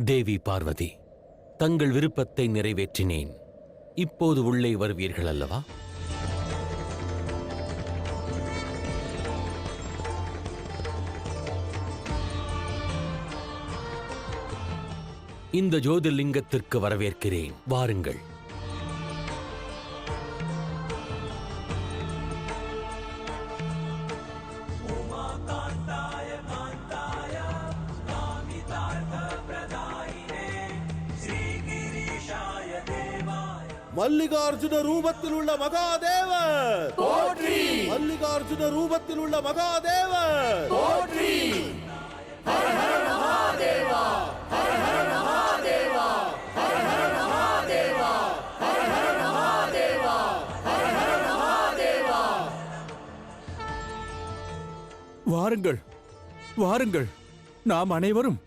தேவி பார்வதி, தங்கள் விருப்பத்தை நிறைவேற்றினேன். இப்போது உள்ளே வருவீர்கள் அல்லவா? இந்த ஜோதிர்லிங்கத்திற்கு வரவேற்கிறேன். வாருங்கள். மல்லிகார்ஜுன ரூபத்தில் உள்ள மகாதேவர் போற்றி! மல்லிகார்ஜுன ரூபத்தில் உள்ள மகாதேவர் போற்றி! ஹர ஹர மகாதேவா! ஹர ஹர மகாதேவா! ஹர ஹர மகாதேவா! ஹர ஹர மகாதேவா! ஹர ஹர மகாதேவா! வாருங்கள், வாருங்கள். நாம் அனைவரும்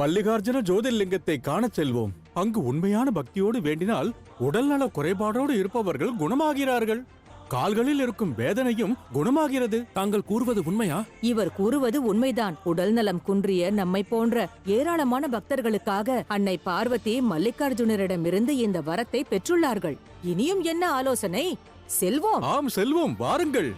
மல்லிகார்ஜுன ஜோதிர்லிங்கத்தை காணச் செல்வோம். அங்கு உண்மையான பக்தியோடு வேண்டினால் உடல்நல குறைபாடோடு இருப்பவர்கள் குணமாகிறார்கள். கால்களில் இருக்கும் வேதனையும் குணமாகிறது. தாங்கள் கூறுவது உண்மையா? இவர் கூறுவது உண்மைதான். உடல் நலம் குன்றிய நம்மை போன்ற ஏராளமான பக்தர்களுக்காக அன்னை பார்வதி மல்லிகார்ஜுனரிடமிருந்து இந்த வரத்தை பெற்றுள்ளார்கள். இனியும் என்ன ஆலோசனை? செல்வோம். ஆம், செல்வோம். வாருங்கள்.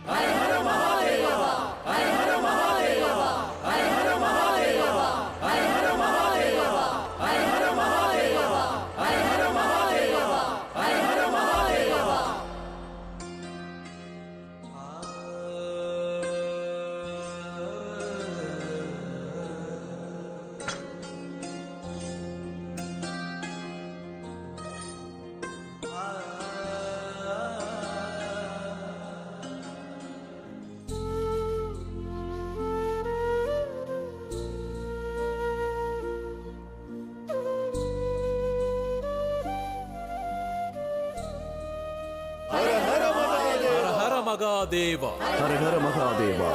மகாதேவா! ஹர ஹர மகாதேவா!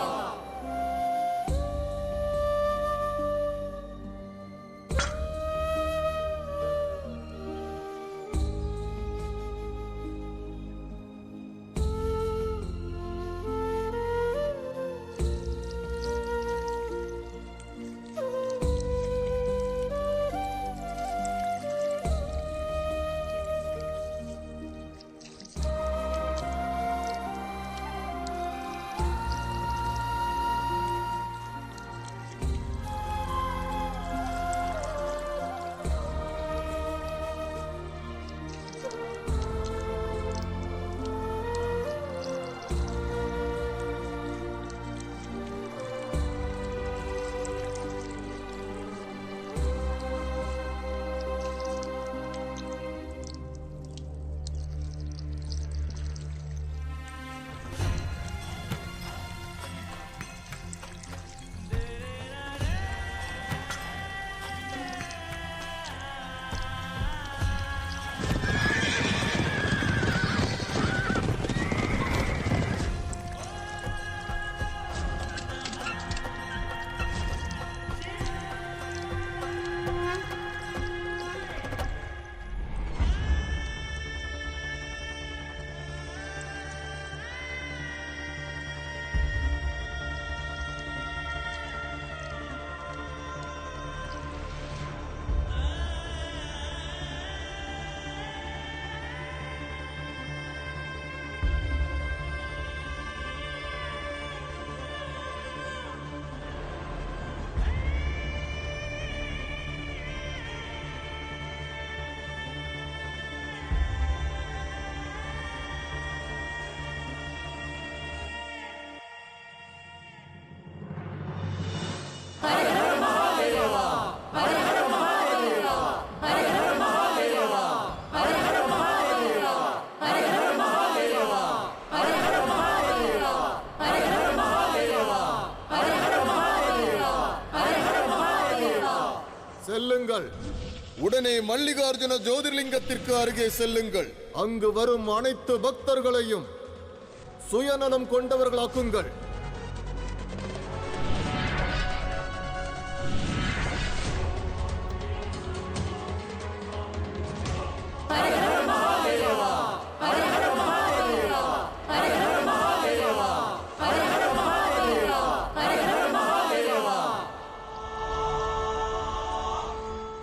செல்லுங்கள். உடனே மல்லிகார்ஜுன ஜோதிர்லிங்கத்திற்கு அருகே செல்லுங்கள். அங்கு வரும் அனைத்து பக்தர்களையும் சுயநலம் கொண்டவர்களாக்குங்கள்.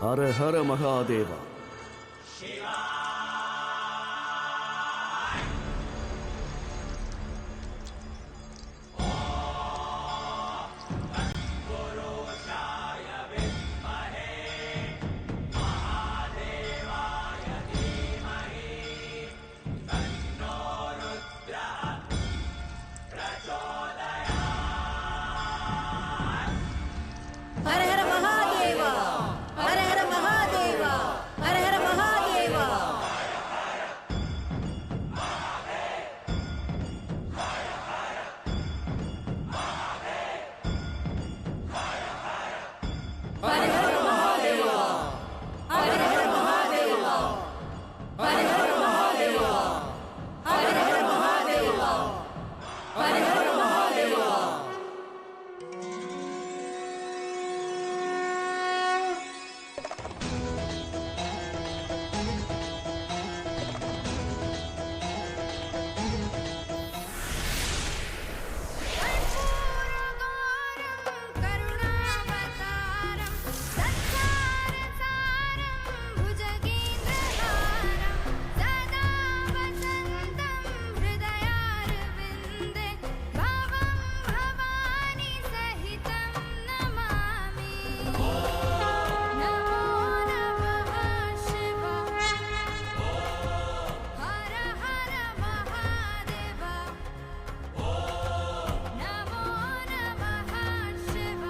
ஹர ஹர மகாதேவா. ஹர ஹர மகாதேவா, ஹர ஹர மகாதேவா, ஹர ஹர மகாதேவா. கருணாவதாரம் சத்சாரசாரம் புஜகேந்திரஹாரம் சதா வசந்தம் ஹிருதயாரவிந்தே பவம் பவானி சஹிதம் நமாமி. நமோ நமः சிவ ஹர ஹர மகாதேவ. நமோ நமः சிவ.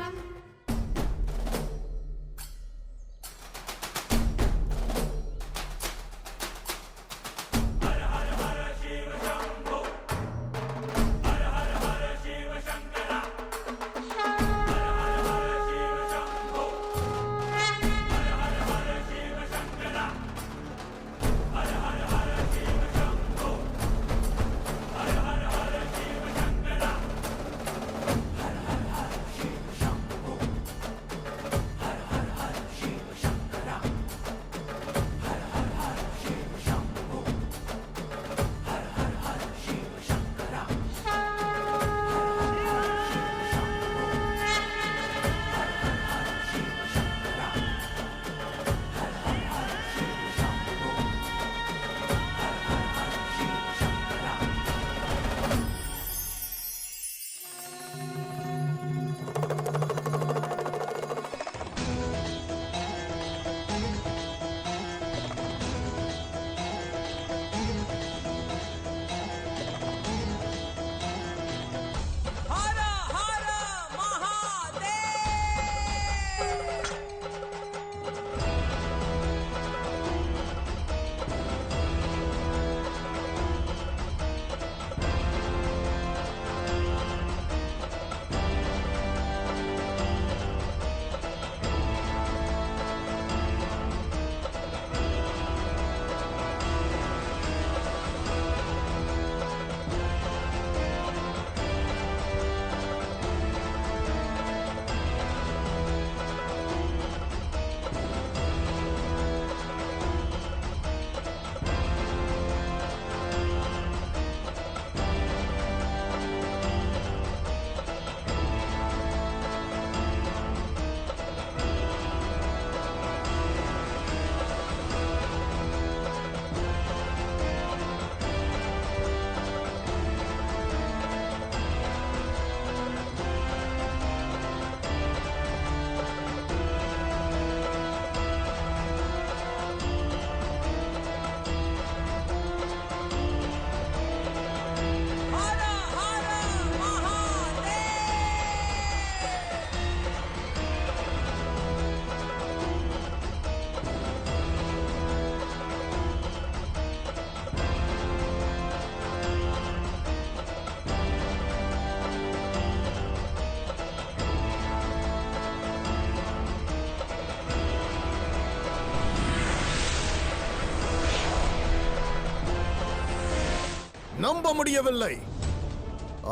நம்ப முடியவில்லை.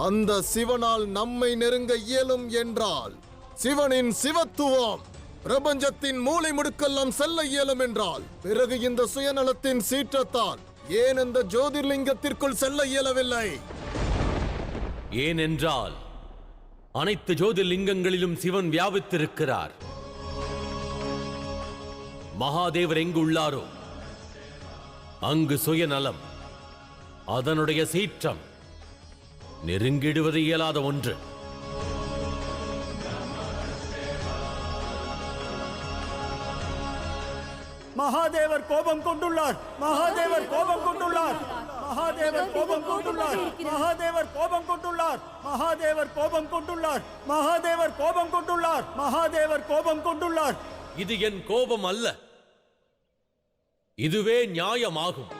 அந்த சிவனால் நம்மை நெருங்க இயலும் என்றால், சிவனின் சிவத்துவம் பிரபஞ்சத்தின் மூலை முடுக்கெல்லாம் செல்ல இயலும் என்றால், பிறகு இந்த சுயநலத்தின் சீற்றத்தால் ஏன் இந்த ஜோதிர்லிங்கத்திற்குள் செல்ல இயலவில்லை? ஏனென்றால் அனைத்து ஜோதிர்லிங்கங்களிலும் சிவன் வியாபித்திருக்கிறார். மகாதேவர் எங்கு உள்ளாரோ அங்கு சுயநலம், அதனுடைய சீற்றம் நெருங்கிடுவது இயலாத ஒன்று. மகாதேவர் கோபம் கொண்டுள்ளார். மகாதேவர் கோபம் கொண்டுள்ளார். மகாதேவர் கோபம் கொண்டுள்ளார். மகாதேவர் கோபம் கொண்டுள்ளார். மகாதேவர் கோபம் கொண்டுள்ளார். மகாதேவர் கோபம் கொண்டுள்ளார். மகாதேவர் கோபம் கொண்டுள்ளார். இது என் கோபம் அல்ல, இதுவே நியாயமாகும்.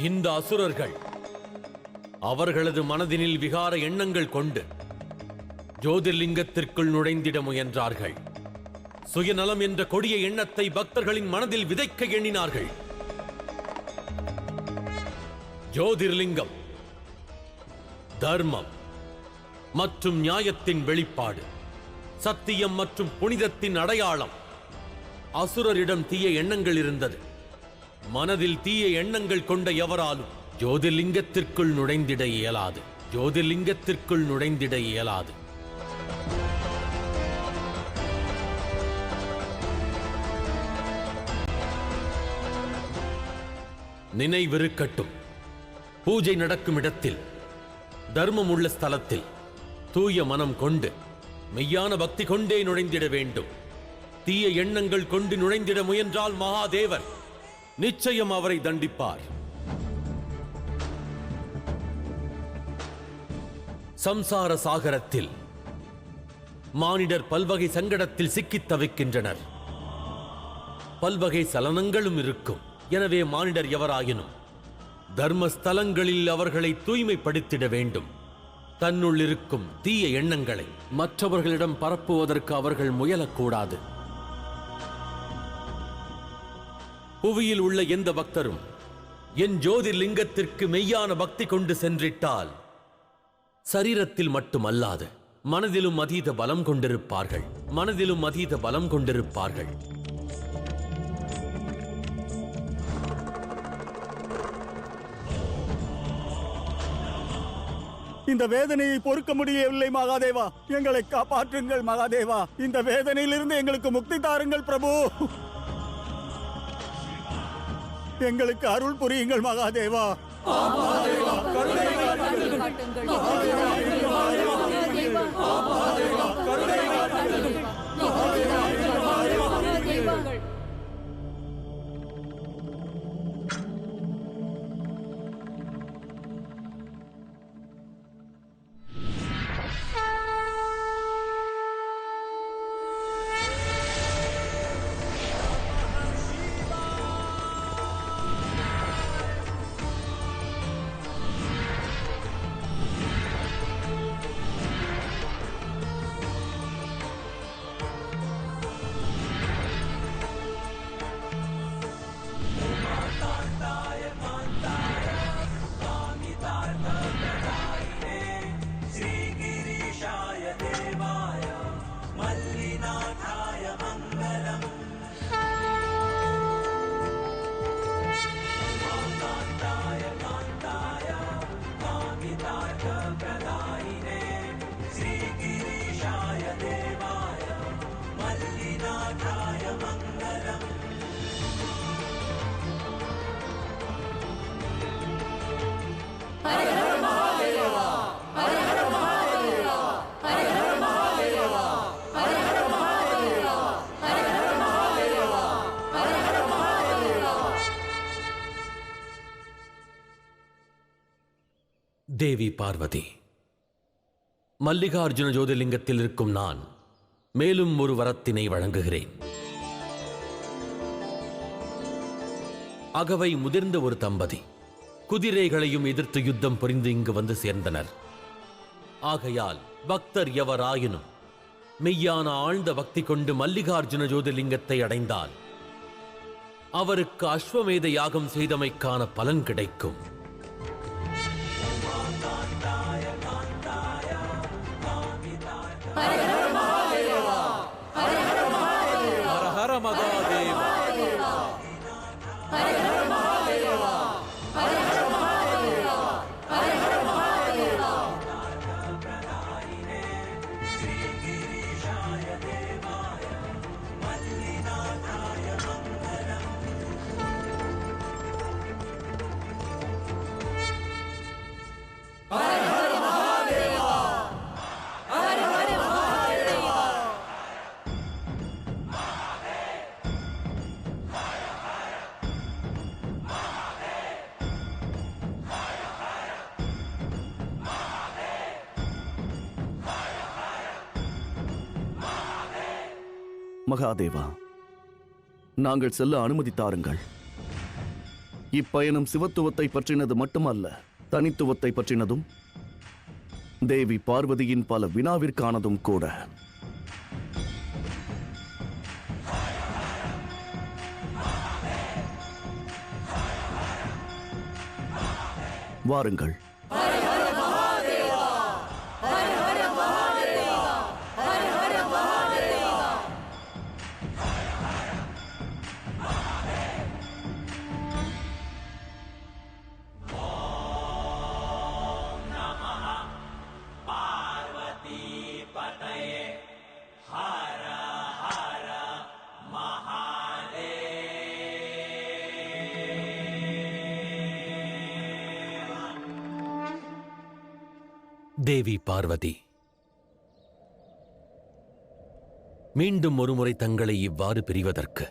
இந்த அசுரர்கள் அவர்களது மனதினில் விகார எண்ணங்கள் கொண்டு ஜோதிர்லிங்கத்திற்குள் நுழைந்திட முயன்றார்கள். சுயநலம் என்ற கொடிய எண்ணத்தை பக்தர்களின் மனதில் விதைக்க எண்ணினார்கள். ஜோதிர்லிங்கம் தர்மம் மற்றும் நியாயத்தின் வெளிப்பாடு, சத்தியம் மற்றும் புனிதத்தின் அடையாளம். அசுரரிடம் தீய எண்ணங்கள் இருந்தது. மனதில் தீய எண்ணங்கள் கொண்ட எவராலும் ஜோதிர்லிங்கத்திற்குள் நுழைந்திட இயலாது. ஜோதிர்லிங்கத்திற்குள் நுழைந்திட இயலாது. நினைவிருக்கட்டும், பூஜை நடக்கும் இடத்தில், தர்மம் உள்ள ஸ்தலத்தில் தூய மனம் கொண்டு மெய்யான பக்தி கொண்டே நுழைந்திட வேண்டும். தீய எண்ணங்கள் கொண்டு நுழைந்திட முயன்றால் மகாதேவர் நிச்சயம் அவரை தண்டிப்பார். சம்சார சாகரத்தில் மானிடர் பல்வகை சங்கடத்தில் சிக்கித் தவிக்கின்றனர். பல்வகை சலனங்களும் இருக்கும். எனவே மானிடர் எவராயினும் தர்மஸ்தலங்களில் அவர்களை தூய்மைப்படுத்திட வேண்டும். தன்னுள் இருக்கும் தீய எண்ணங்களை மற்றவர்களிடம் பரப்புவதற்கு அவர்கள் முயலக்கூடாது. புவியில் உள்ள எந்த பக்தரும் என் ஜோதிர்லிங்கத்திற்கு மெய்யான பக்தி கொண்டு சென்றிட்டால் சரீரத்தில் மட்டுமல்லாது மனதிலும் அதீத பலம் கொண்டிருப்பார்கள். மனதிலும் அதீத பலம் கொண்டிருப்பார்கள். இந்த வேதனையை பொறுக்க முடியவில்லை மகாதேவா. எங்களை காப்பாற்றுங்கள் மகாதேவா. இந்த வேதனையிலிருந்து எங்களுக்கு முக்தி தாருங்கள் பிரபு. எங்களுக்கு அருள் புரியுங்கள் மகாதேவா. தேவி பார்வதி, மல்லிகார்ஜுன ஜோதிர்லிங்கத்தில் இருக்கும் நான் மேலும் ஒரு வரத்தினை வழங்குகிறேன். அகவை முதிர்ந்த ஒரு தம்பதி குதிரைகளையும் எதிர்த்து யுத்தம் புரிந்து இங்கு வந்து சேர்ந்தனர். ஆகையால் பக்தர் எவராயினும் மெய்யான ஆழ்ந்த பக்தி கொண்டு மல்லிகார்ஜுன ஜோதிர்லிங்கத்தை அடைந்தால் அவருக்கு அஸ்வமேத யாகம் செய்தமைக்கான பலன் கிடைக்கும். ஹர மகாதேவா. மகாதேவா, நாங்கள் செல்ல அனுமதி தாருங்கள். இப்பயணம் சிவத்துவத்தை பற்றினது மட்டுமல்ல, தனித்துவத்தை பற்றினதும் தேவி பார்வதியின் பல வினாவிற்கானதும் கூட. வாருங்கள். தேவி பார்வதி மீண்டும் ஒருமுறை தங்களை இவ்வாறு பிரிவதற்கு,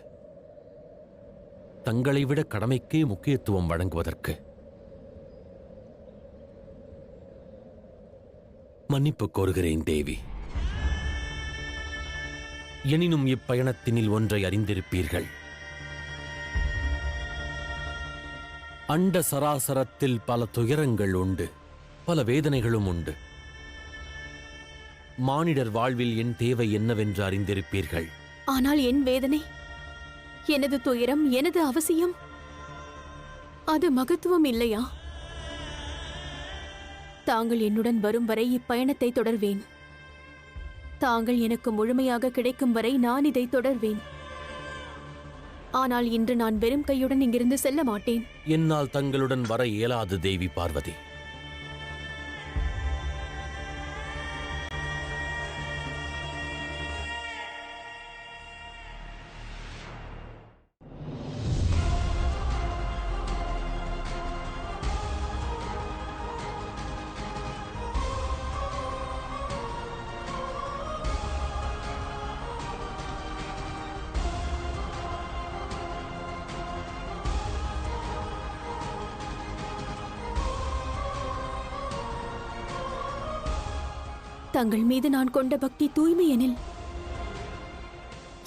தங்களை விட கடமைக்கே முக்கியத்துவம் வழங்குவதற்கு மன்னிப்பு கோருகிறேன் தேவி. எனினும் இப்பயணத்தினில் ஒன்றை அறிந்திருப்பீர்கள். அண்ட சராசரத்தில் பல துயரங்கள் உண்டு, பல வேதனைகளும் உண்டு. மானிடர் வாழ்வில் என் தேவை என்னவென்று அறிந்திருப்பீர்கள். ஆனால் என் வேதனை, எனது துயரம், எனது அவசியம், அது மகத்துவம் இல்லையா? தாங்கள் என்னுடன் வரும் வரை இப்பயணத்தை தொடர்வேன். தாங்கள் எனக்கு முழுமையாக கிடைக்கும் வரை நான் இதை தொடர்வேன். ஆனால் இன்று நான் வெறும் கையுடன் இங்கிருந்து செல்ல மாட்டேன். என்னால் தங்களுடன் வர இயலாது தேவி பார்வதி. தங்கள் மீது நான் கொண்ட பக்தி தூய்மை எனில்,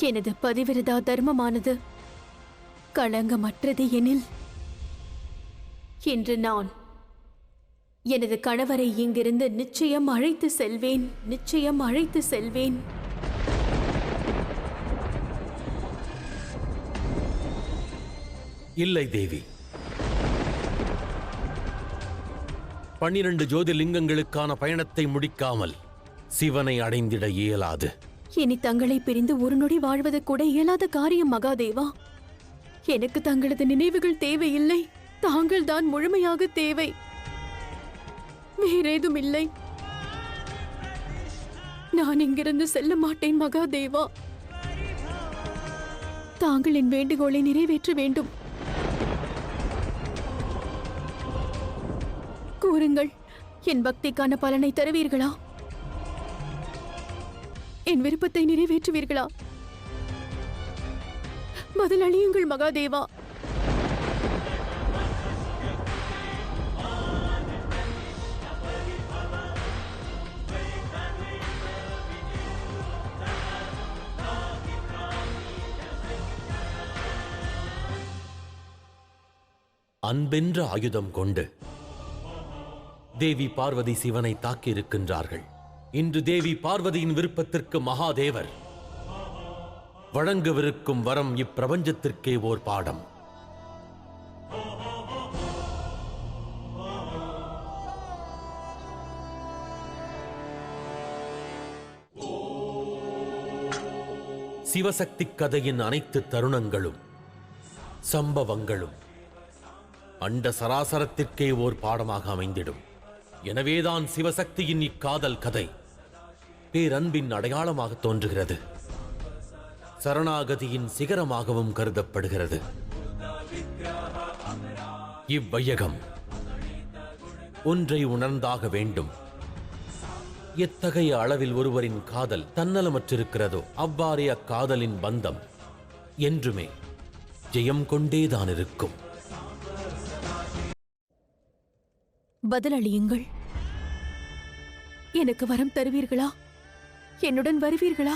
எனது பதிவிரதா தர்மமானது களங்கமற்றது எனில், இன்று நான் எனது கணவரை இங்கிருந்து நிச்சயம் அழைத்து செல்வேன், நிச்சயம் அழைத்து செல்வேன். இல்லை தேவி, 12 ஜோதிர்லிங்கங்களுக்கான பயணத்தை முடிக்காமல் சிவனை அடைந்திட இயலாது. இனி தங்களை பிரிந்து ஒரு நொடி வாழ்வது கூட இயலாத காரியம் மகாதேவா. எனக்கு தங்களது நினைவுகள் தேவையில்லை, தாங்கள் தான் முழுமையாக தேவை, வேறேதும் இல்லை. நான் இங்கிருந்து செல்ல மாட்டேன் மகாதேவா. தாங்கள் என் வேண்டுகோளை நிறைவேற்ற வேண்டும். கூறுங்கள், என் பக்திக்கான பலனை தருவீர்களா? என் விருப்பத்தை நிறைவேற்றுவீர்களா? பதில் அளியுங்கள் மகாதேவா. அன்பென்ற ஆயுதம் கொண்டு தேவி பார்வதி சிவனை தாக்கியிருக்கின்றார்கள். இன்று தேவி பார்வதியின் விருப்பத்திற்கு மகாதேவர் வழங்கவிருக்கும் வரம் இப்பிரபஞ்சத்திற்கே ஓர் பாடம். சிவசக்தி கதையின் அனைத்து தருணங்களும் சம்பவங்களும் அண்ட சராசரத்திற்கே ஓர் பாடமாக அமைந்திடும். எனவேதான் சிவசக்தியின் இக்காதல் கதை பேரன்பின் அடையாளமாக தோன்றுகிறது, சரணாகதியின் சிகரமாகவும் கருதப்படுகிறது. இவ்வையகம் ஒன்றை உணர்ந்தாக வேண்டும். எத்தகைய அளவில் ஒருவரின் காதல் தன்னலமற்றிருக்கிறதோ அவ்வாறே அக்காதலின் பந்தம் என்றுமே ஜெயம் கொண்டேதான் இருக்கும். பதிலளியுங்கள். எனக்கு வரம் தருவீர்களா? என்னுடன் வருவீர்களா?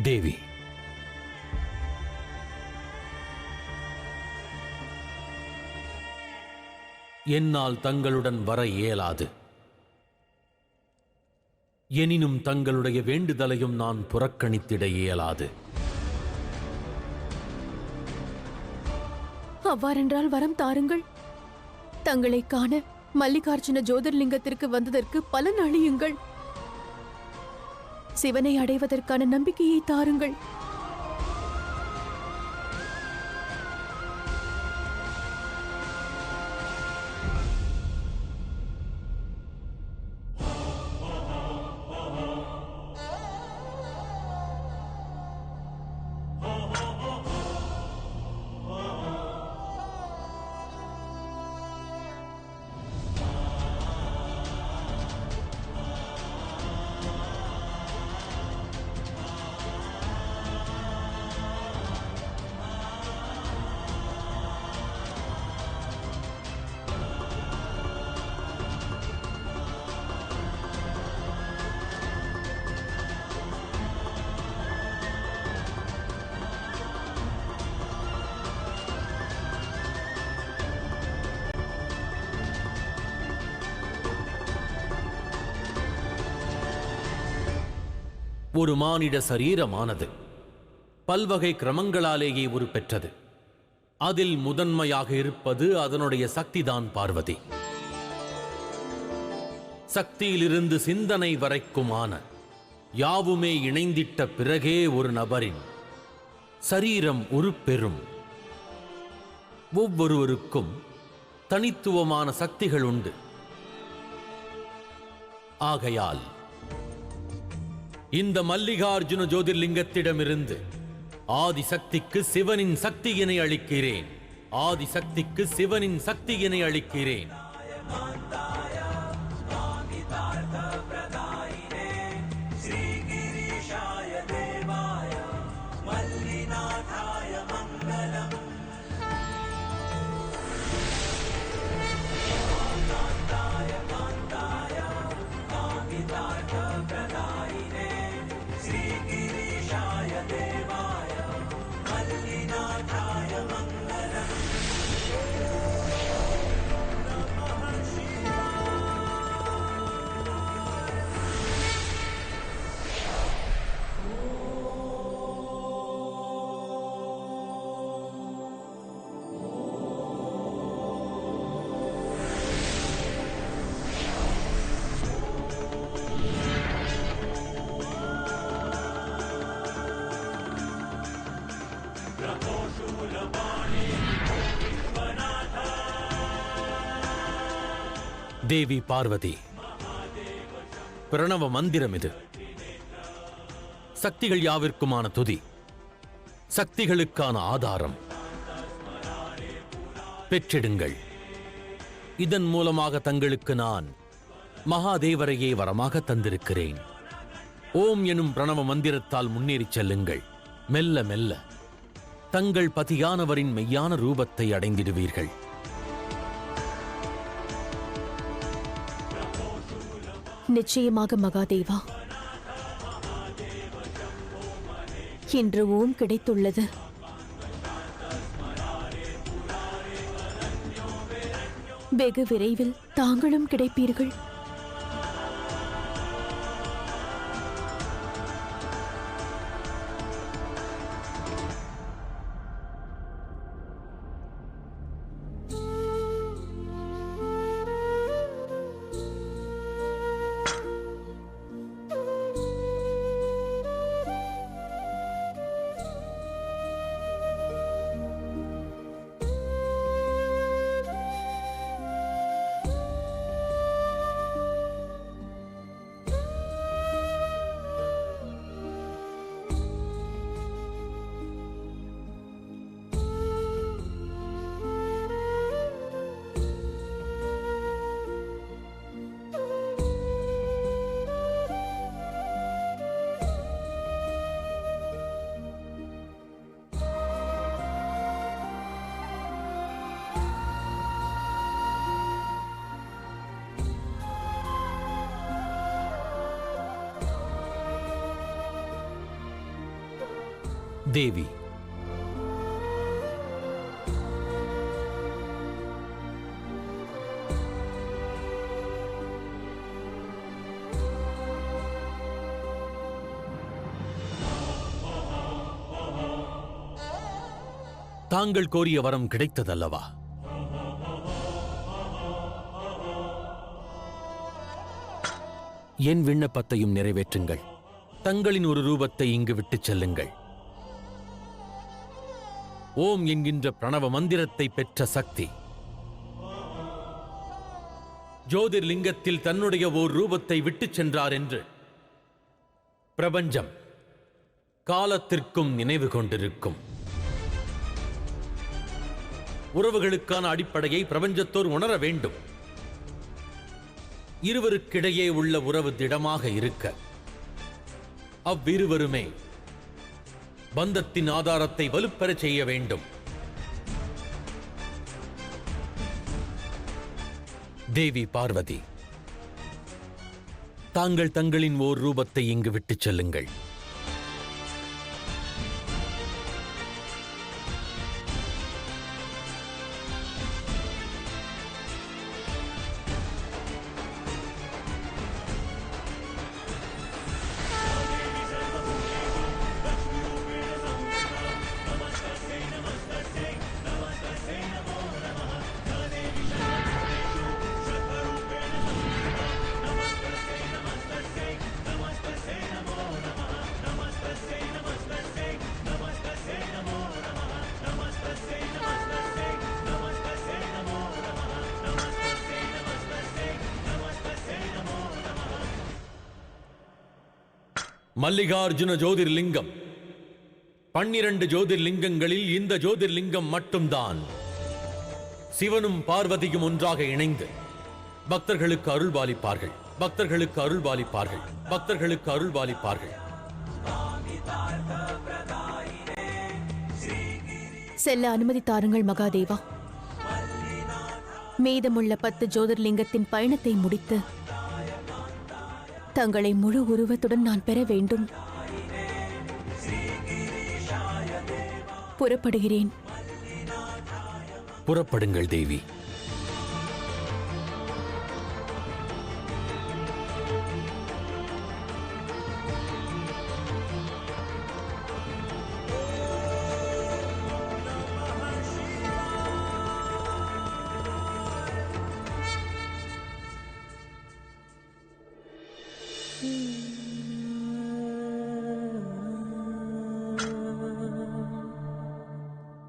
தேவி, என்னால் தங்களுடன் வர இயலாது. எனினும் தங்களுடைய வேண்டுதலையும் நான் புறக்கணித்திட இயலாது. அவ்வாறென்றால் வரம் தாருங்கள். தங்களை காண மல்லிகார்ஜுன ஜோதிர்லிங்கத்திற்கு வந்ததற்கு பலன் அளியுங்கள். சிவனை அடைவதற்கான நம்பிக்கையை தாருங்கள். ஒரு மானிட சரீரமானது பல்வகை கிரமங்களாலேயே உருப்பெற்றது. அதில் முதன்மையாக இருப்பது அதனுடைய சக்திதான் பார்வதி. சக்தியிலிருந்து சிந்தனை வரைக்குமான யாவுமே இணைந்திட்ட பிறகே ஒரு நபரின் சரீரம் உருப்பெறும். ஒவ்வொருவருக்கும் தனித்துவமான சக்திகள் உண்டு. ஆகையால் இந்த மல்லிகார்ஜுன ஜோதிர்லிங்கத்திடமிருந்து ஆதிசக்திக்கு சிவனின் சக்தியினை அளிக்கிறேன். ஆதிசக்திக்கு சிவனின் சக்தியினை அளிக்கிறேன். தேவி பார்வதி, பிரணவ மந்திரம் இது. சக்திகள் யாவிற்குமான துதி, சக்திகளுக்கான ஆதாரம். பெற்றிடுங்கள். இதன் மூலமாக தங்களுக்கு நான் மகாதேவரையே வரமாக தந்திருக்கிறேன். ஓம் எனும் பிரணவ மந்திரத்தால் முன்னேறிச் செல்லுங்கள். மெல்ல மெல்ல தங்கள் பதியானவரின் மெய்யான ரூபத்தை அடைந்திடுவீர்கள். நிச்சயமாக மகாதேவா, இன்று ஓம் கிடைத்துள்ளது. வெகு விரைவில் தாங்களும் கிடைப்பீர்கள். தேவி, தாங்கள் கோரிய வரம் கிடைத்ததல்லவா? என் விண்ணப்பத்தையும் நிறைவேற்றுங்கள். தங்களின் ஒரு ரூபத்தை இங்கு விட்டுச் செல்லுங்கள். ஓம் என்கின்ற பிரணவ மந்திரத்தை பெற்ற சக்தி ஜோதிர்லிங்கத்தில் தன்னுடைய ஓர் ரூபத்தை விட்டுச் சென்றார் என்று பிரபஞ்சம் காலத்திற்கும் நினைவு கொண்டிருக்கும். உறவுகளுக்கான அடிப்படையை பிரபஞ்சத்தோர் உணர வேண்டும். இருவருக்கிடையே உள்ள உறவு திடமாக இருக்க அவ்விருவருமே பந்தத்தின் ஆதாரத்தை வலுப்பெறச் செய்ய வேண்டும். தேவி பார்வதி, தாங்கள் தங்களின் ஓர் ரூபத்தை இங்கு விட்டுச் செல்லுங்கள். மல்லிகார்ஜுன ஜோதிர்லிங்கம் 12 ஜோதிர்லிங்கங்களில் இந்த ஜோதிர்லிங்கம் மட்டும்தான் சிவனும் பார்வதியும் ஒன்றாக இணைந்து பக்தர்களுக்கு அருள்பாலிப்பார்கள். பக்தர்களுக்கு அருள்பாலிப்பார்கள். பக்தர்களுக்கு அருள்பாலிப்பார்கள். செல்ல அனுமதி தாருங்கள் மகாதேவா. மீதமுள்ள 10 ஜோதிர்லிங்கத்தின் பயணத்தை முடித்து தங்களை முழு உருவத்துடன் நான் பெற வேண்டும். புறப்படுகிறேன். புறப்படுங்கள் தேவி.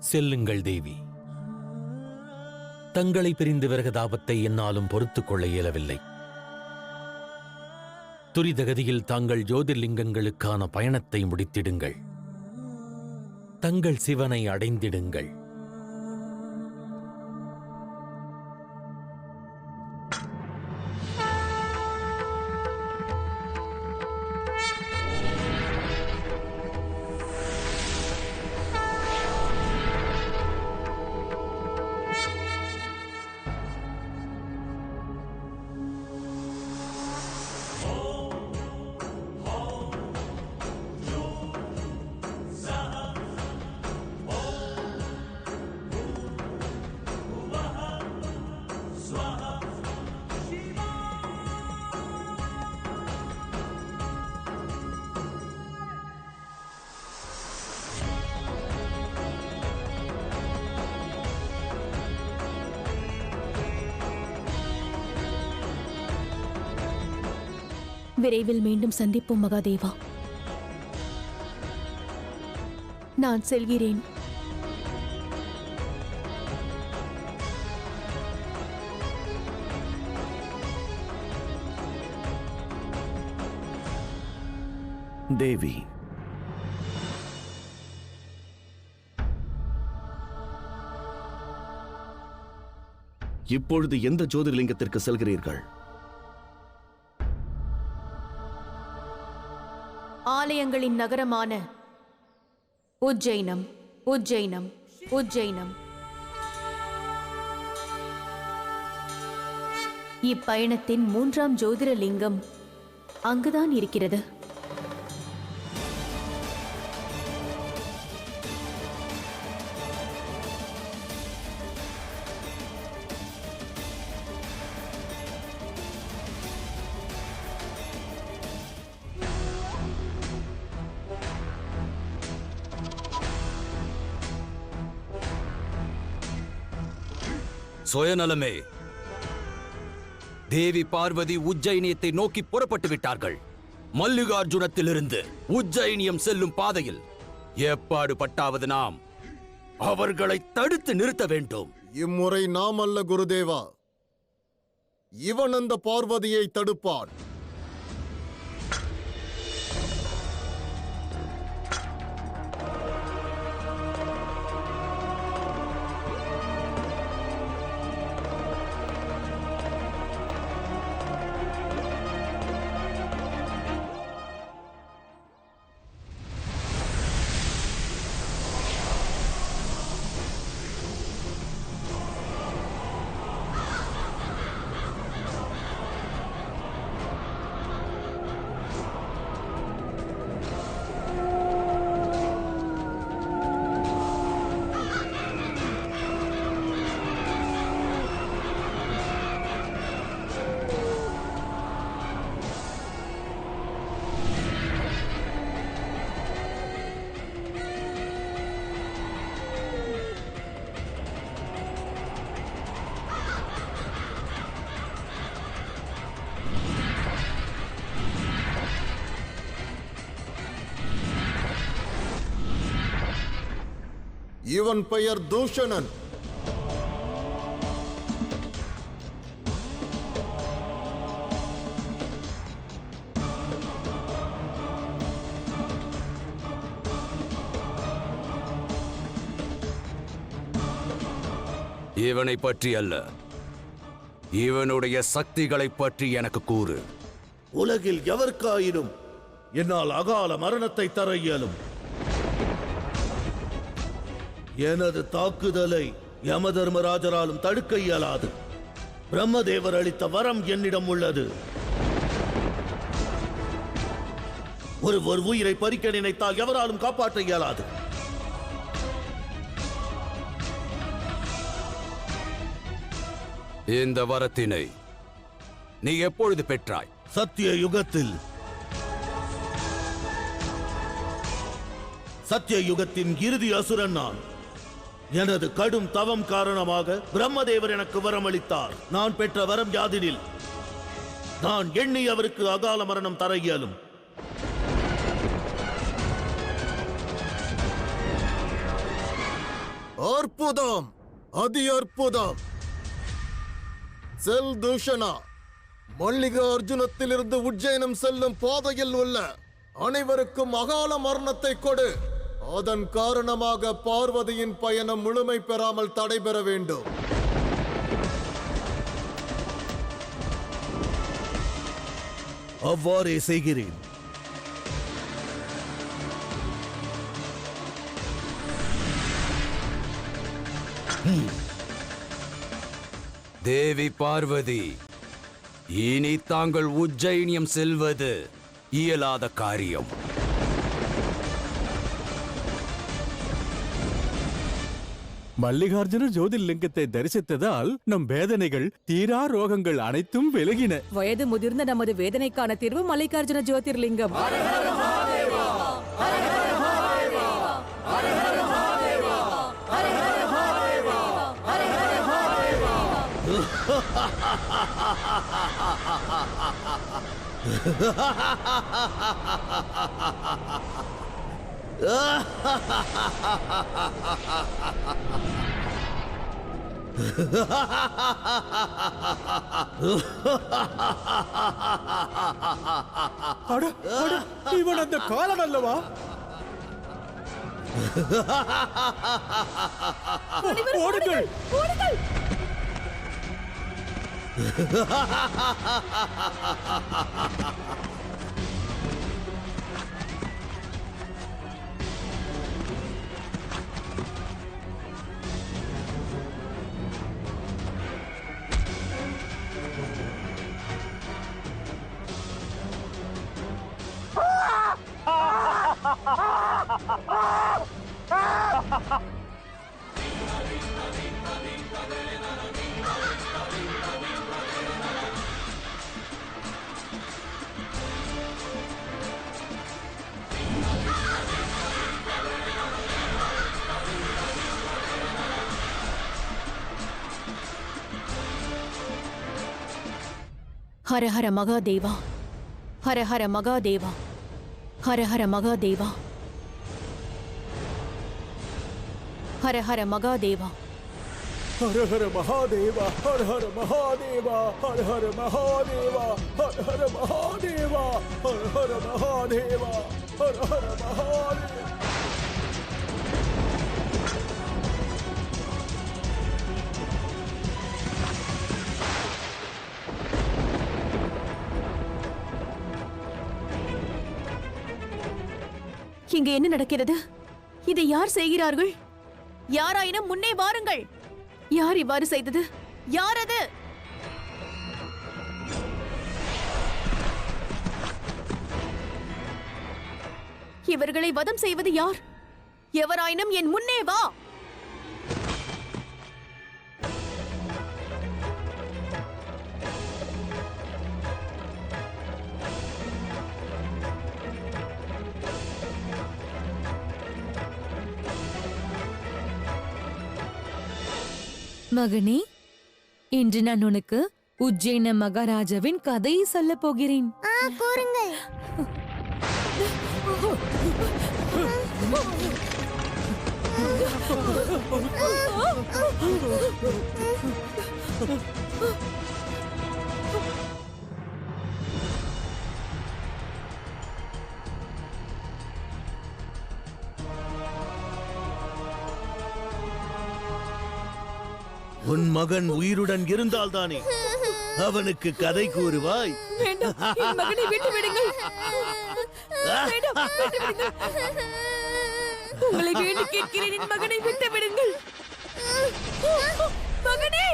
செல்லுங்கள் தேவி. தங்களை பிரிந்து விரகதாபத்தை என்னாலும் பொறுத்துக் கொள்ள இயலவில்லை. துரிதகதியில் தாங்கள் ஜோதிர்லிங்கங்களுக்கான பயணத்தை முடித்திடுங்கள். தங்கள் சிவனை அடைந்திடுங்கள். விரைவில் மீண்டும் சந்திப்போம் மகாதேவா. நான் செல்கிறேன். தேவி, இப்பொழுது எந்த ஜோதிர்லிங்கத்திற்கு செல்கிறீர்கள்? ஆலயங்களின் நகரமான உஜ்ஜைனம். உஜ்ஜைனம். உஜ்ஜைனம். இப்பயணத்தின் 3ஆம் ஜோதிர்லிங்கம் அங்குதான் இருக்கிறது. சுயநலமே. தேவி பார்வதி உஜ்ஜயினியத்தை நோக்கி புறப்பட்டு விட்டார்கள். மல்லிகார்ஜுனத்திலிருந்து உஜ்ஜயினியம் செல்லும் பாதையில் எப்பாடு பட்டாவது நாம் அவர்களை தடுத்து நிறுத்த வேண்டும். இம்முறை நாம் அல்ல குருதேவா, இவன் அந்த பார்வதியை தடுப்பான். இவன் பெயர் தூஷணன். இவனை பற்றி அல்ல, இவனுடைய சக்திகளை பற்றி எனக்கு கூறு. உலகில் எவருக்காயினும் என்னால் அகால மரணத்தை தர இயலும். எனது தாக்குதலை யமதர்மராஜராலும் தடுக்க இயலாது. பிரம்மதேவர் அளித்த வரம் என்னிடம் உள்ளது. ஒரு உயிரை பறிக்க நினைத்தால் எவராலும் காப்பாற்ற இயலாது. இந்த வரத்தினை நீ எப்பொழுது பெற்றாய்? சத்திய யுகத்தில். சத்திய யுகத்தின் இறுதி அசுரன் நான். எனது கடும் தவம் காரணமாக பிரம்மதேவர் எனக்கு வரம் அளித்தார். நான் பெற்ற வரம் யாதெனில் நான் எண்ணி அவருக்கு அகால மரணம் தர இயலும். அற்புதம், அதி அற்புதம். செல் தூஷணா, மல்லிகார்ஜுனத்திலிருந்து உஜ்ஜயினம் செல்லும் பாதையில் உள்ள அனைவருக்கும் அகால மரணத்தை கொடு. அதன் காரணமாக பார்வதியின் பயணம் முழுமை பெறாமல் தடைபெற வேண்டும். அவ்வாறே செய்கிறேன். தேவி பார்வதி, இனி தாங்கள் உஜ்ஜயினியம் செல்வது இயலாத காரியம். மல்லிகார்ஜுன ஜோதிர்லிங்கத்தை தரிசித்ததால் நம் வேதனைகள், தீரா ரோகங்கள் அனைத்தும் விலகின. வயது முதிர்ந்த நமது வேதனைக்கான தீர்வு மல்லிகார்ஜுன ஜோதிர்லிங்கம். அட, அட, இவன் அந்த காலன் அல்லவா? ஓடுங்கள்! ஹர ஹர மகாதேவா, ஹர ஹர மகாதேவா, ஹர ஹர மகாதேவா, ஹர ஹர மகாதேவா. ஹர ஹர மகாதேவா, ஹர ஹர மகாதேவா, ஹர ஹர மகாதேவா, ஹர ஹர மகாதேவா, ஹர ஹர மகாதேவா, ஹர ஹர மகாதேவா. இங்க என்ன நடக்கிறது? இதை யார் செய்கிறார்கள்? யாராயினும் முன்னே வாருங்கள். யார் இவ்வாறு செய்தது? யார் அது? இவர்களை வதம் செய்வது யார்? எவராயினும் என் முன்னே வா. மகனே, இன்று நான் உனக்கு உஜ்ஜைன மகாராஜாவின் கதையை சொல்ல போகிறேன். கூறுங்கள். உன் மகன் உயிருடன் இருந்தால்தானே அவனுக்கு கதை கூறுவாய். வேண்டாம், என் மகனை விட்டு விடுங்கள். வேண்டாம், விட்டு விடுங்கள். உங்களை வேண்டி கேட்கிறேன், என் மகனை விட்டு விடுங்கள். மகனே,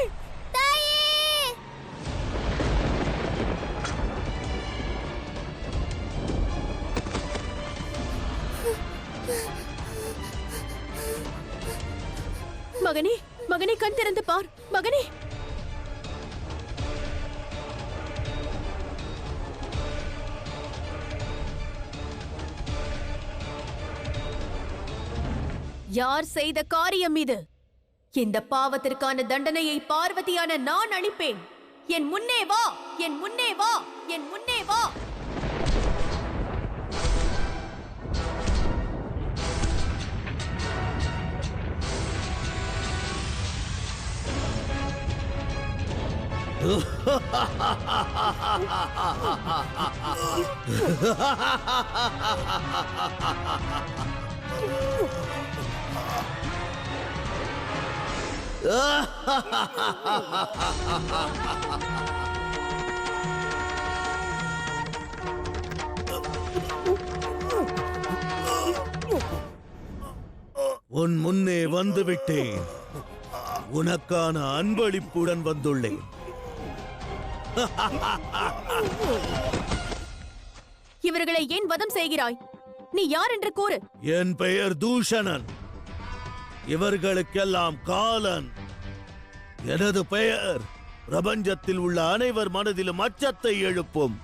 மகனே, மகனே, கண் திறந்து பார். மகனே, யார் செய்த காரியம் இது? இந்த பாவத்திற்கான தண்டனையை பார்வதியான நான் அளிப்பேன். என் முன்னே வா, என் முன்னே வா, என் முன்னே வா. உன் முன்னே வந்துவிட்டேன். உனக்கான அன்பளிப்புடன் வந்துள்ளேன். இவர்களை ஏன் வதம் செய்கிறாய்? நீ யார் என்று கூறு. என் பெயர் தூஷணன். இவர்களுக்கெல்லாம் காலன். எனது பெயர் பிரபஞ்சத்தில் உள்ள அனைவர் மனதிலும் அச்சத்தை எழுப்பும்.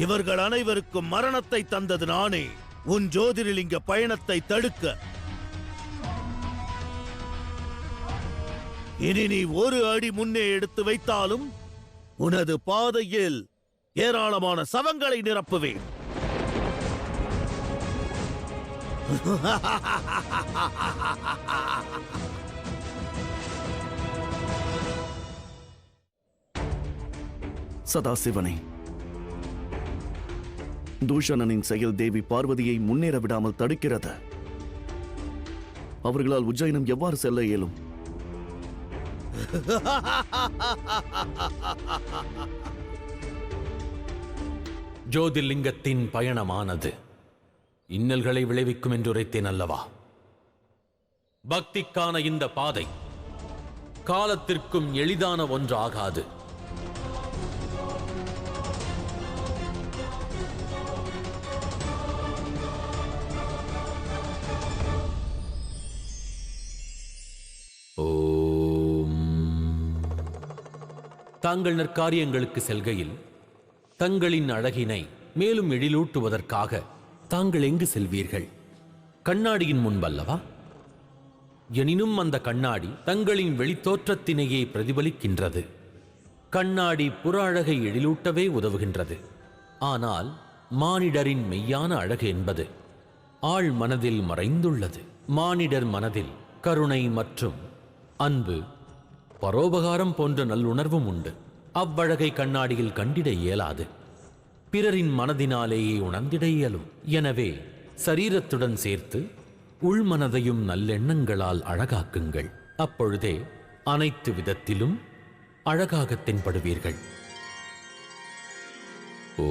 இவர்கள் அனைவருக்கும் மரணத்தை தந்தது நானே. உன் ஜோதிர்லிங்க பயணத்தை தடுக்க. இனி நீ ஒரு அடி முன்னே எடுத்து வைத்தாலும் உனது பாதையில் ஏராளமான சவங்களை நிரப்புவேன். சதாசிவனே, தூஷணனின் செயல் தேவி பார்வதியை முன்னேற விடாமல் தடுக்கிறது. அவர்களால் உஜ்ஜயினம் எவ்வாறு செல்ல இயலும்? ஜோதிர்லிங்கத்தின் பயணமானது இன்னல்களை விளைவிக்கும் என்று உரைத்தேன் அல்லவா? பக்திக்கான இந்த பாதை காலத்திற்கும் எளிதான ஒன்று ஆகாது. தாங்கள் நற்காரியங்களுக்கு செல்கையில் தங்களின் அழகினை மேலும் எழிலூட்டுவதற்காக தாங்கள் எங்கு செல்வீர்கள்? கண்ணாடியின் முன்பல்லவா? எனினும் அந்த கண்ணாடி தங்களின் வெளித்தோற்றத்தினையே பிரதிபலிக்கின்றது. கண்ணாடி புற அழகை எழிலூட்டவே உதவுகின்றது. ஆனால் மானிடரின் மெய்யான அழகு என்பது ஆழ் மனதில் மறைந்துள்ளது. மானிடர் மனதில் கருணை மற்றும் அன்பு, பரோபகாரம் போன்ற நல்லுணர்வும் உண்டு. அவ்வழகை கண்ணாடியில் கண்டிட இயலாது. பிறரின் மனதினாலேயே உணர்ந்திட இயலும். எனவே சரீரத்துடன் சேர்த்து உள்மனதையும் நல்லெண்ணங்களால் அழகாக்குங்கள். அப்பொழுதே அனைத்து விதத்திலும் அழகாக தென்படுவீர்கள். ஓ